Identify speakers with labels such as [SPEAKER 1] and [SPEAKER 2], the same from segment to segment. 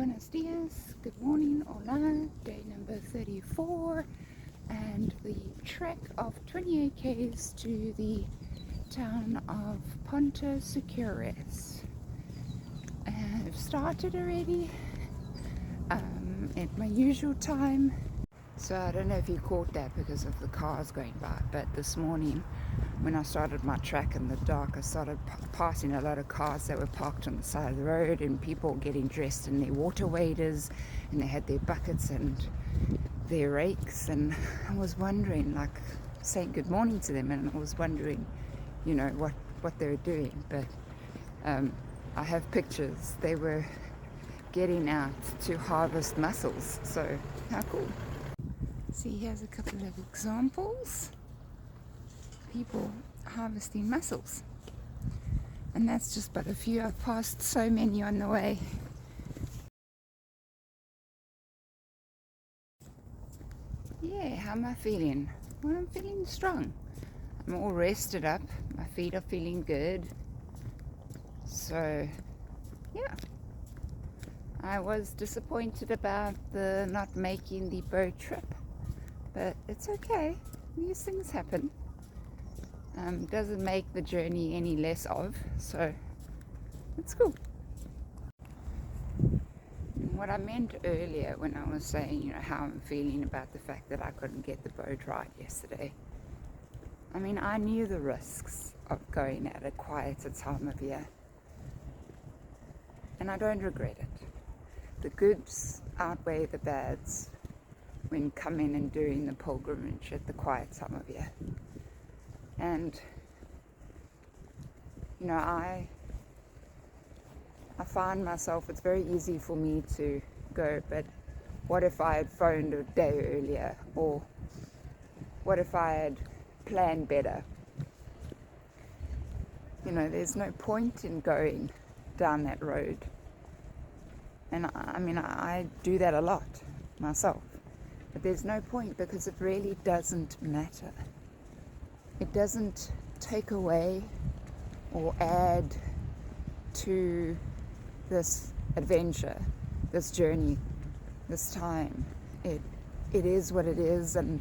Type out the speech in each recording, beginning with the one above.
[SPEAKER 1] buenos dias, good morning, hola, day number 34, and the trek of 28 k's to the town of Ponta Secures. I've started already at my usual time, so I don't know if you caught that because of the cars going by, but this morning when I started my trek in the dark, I started passing a lot of cars that were parked on the side of the road and people getting dressed in their water waders, and they had their buckets and their rakes, and I was wondering, like, saying good morning to them, and I was wondering, you know, what they were doing. But I have pictures. They were getting out to harvest mussels, so how cool. See, here's a couple of examples. People harvesting mussels, and that's just but a few. I've passed so many on the way. Yeah, how am I feeling? Well, I'm feeling strong. I'm all rested up. My feet are feeling good. So, yeah. I was disappointed about the not making the boat trip, but it's okay. These things happen. Doesn't make the journey any less of, so it's cool. What I meant earlier when I was saying, you know, how I'm feeling about the fact that I couldn't get the boat right yesterday. I mean, I knew the risks of going at a quieter time of year, and I don't regret it. The goods outweigh the bads when coming and doing the pilgrimage at the quiet time of year. And you know, I find myself, it's very easy for me to go, but what if I had phoned a day earlier, or what if I had planned better? You know, there's no point in going down that road. And I mean, I do that a lot myself, but there's no point, because it really doesn't matter. It doesn't take away or add to this adventure, this journey, this time. It is what it is, and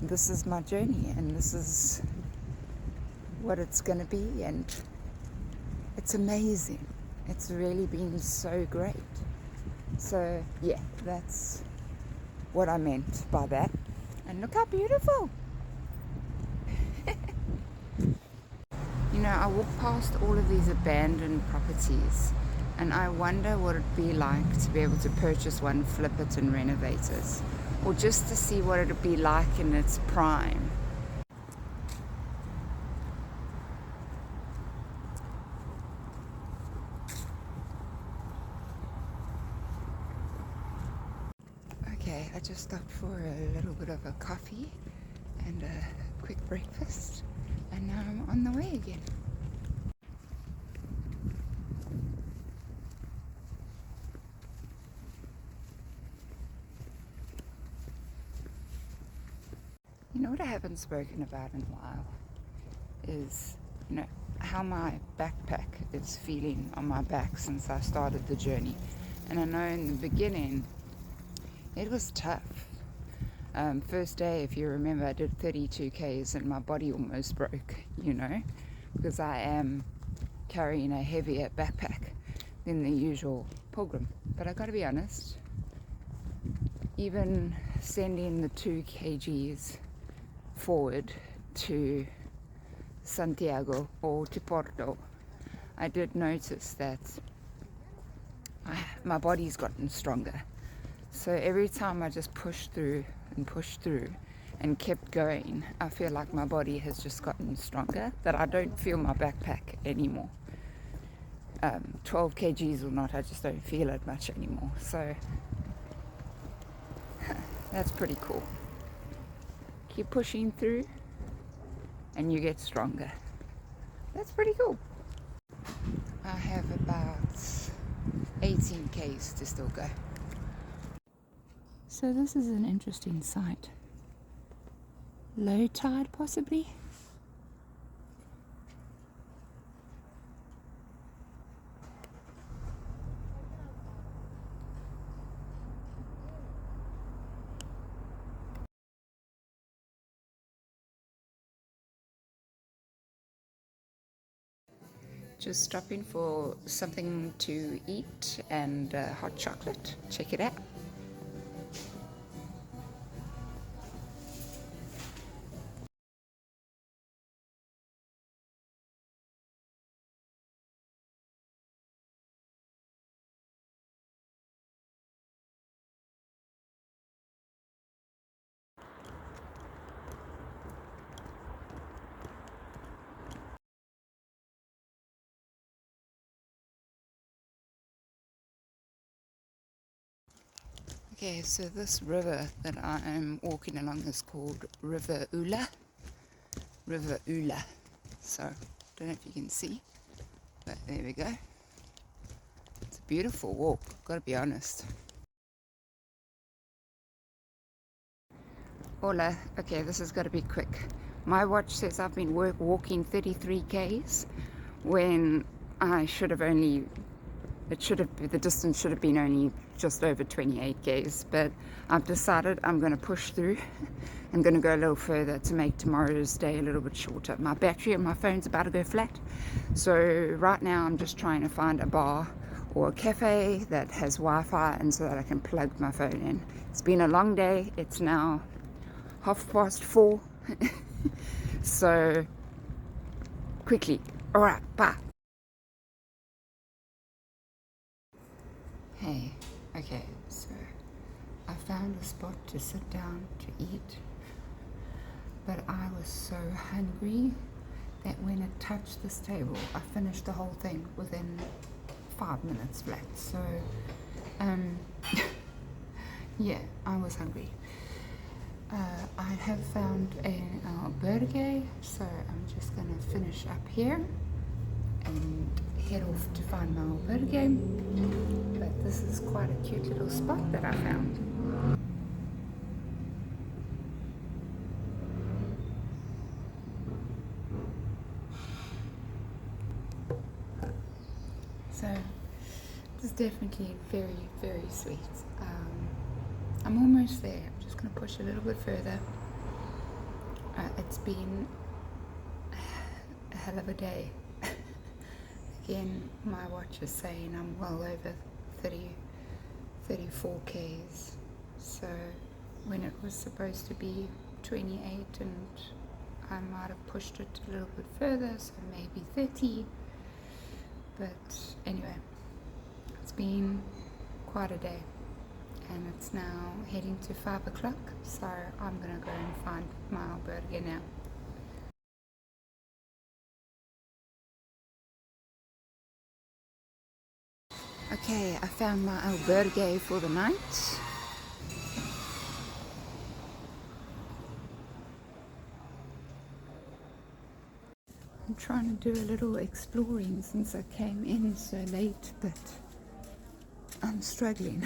[SPEAKER 1] this is my journey, and this is what it's going to be, and it's amazing. It's really been so great. So yeah, that's what I meant by that. And look how beautiful. You know, I walk past all of these abandoned properties, and I wonder what it'd be like to be able to purchase one, flip it and renovate it, or just to see what it'd be like in its prime. Okay, I just stopped for a little bit of a coffee and a quick breakfast, and now I'm on the way again. You know what I haven't spoken about in a while is, you know, how my backpack is feeling on my back since I started the journey. And I know in the beginning it was tough. First day, if you remember, I did 32 k's and my body almost broke, you know, because I am carrying a heavier backpack than the usual pilgrim. But I gotta be honest, even sending the 2 kgs forward to Santiago or to Porto, I did notice that my body's gotten stronger. So every time I just pushed through and kept going, I feel like my body has just gotten stronger, that I don't feel my backpack anymore. 12 kgs or not, I just don't feel it much anymore. So that's pretty cool. Keep pushing through and you get stronger. That's pretty cool. I have about 18 k's to still go. So this is an interesting sight. Low tide, possibly. Just stopping for something to eat and hot chocolate. Check it out. Okay, so this river that I am walking along is called River Ula. River Ula. So, don't know if you can see, but there we go. It's a beautiful walk, gotta be honest. Hola. Okay, this has got to be quick. My watch says I've been walking 33 k's when I should have only, the distance should have been only just over 28 k's, but I've decided I'm going to push through. I'm going to go a little further to make tomorrow's day a little bit shorter. My battery on my phone's about to go flat, so right now I'm just trying to find a bar or a cafe that has Wi-Fi and so that I can plug my phone in. It's been a long day. It's now 4:30. So quickly. All right, bye. Hey, okay, so I found a spot to sit down to eat, but I was so hungry that when it touched this table, I finished the whole thing within 5 minutes flat. So, yeah, I was hungry. I have found an albergue, so I'm just going to finish up here and head off to find my albergue. But this is quite a cute little spot that I found. So this is definitely very, very sweet. I'm almost there. I'm just going to push a little bit further. It's been a hell of a day. Again, my watch is saying I'm well over 34 k's. So when it was supposed to be 28, and I might have pushed it a little bit further, so maybe 30. But anyway, it's been quite a day. And it's now heading to 5 o'clock, so I'm going to go and find my albergue now. Okay, I found my albergue for the night. I'm trying to do a little exploring since I came in so late, but I'm struggling.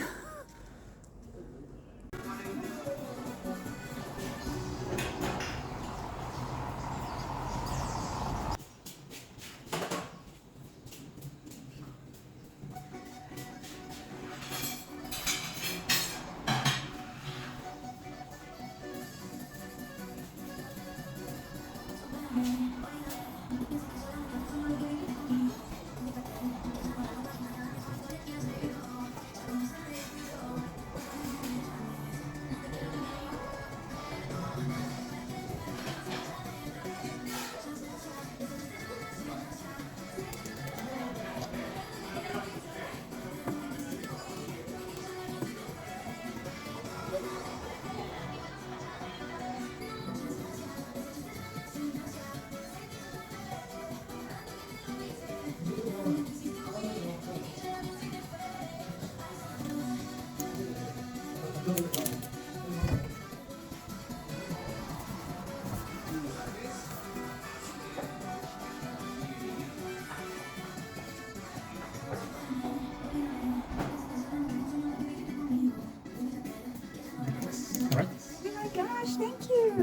[SPEAKER 1] Thank you.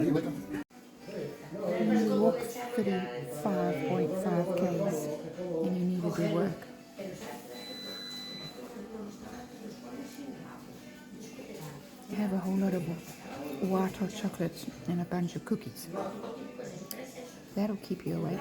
[SPEAKER 1] You walk 35.5 k's and you need to do work. You have a whole lot of white hot chocolate and a bunch of cookies. That'll keep you awake.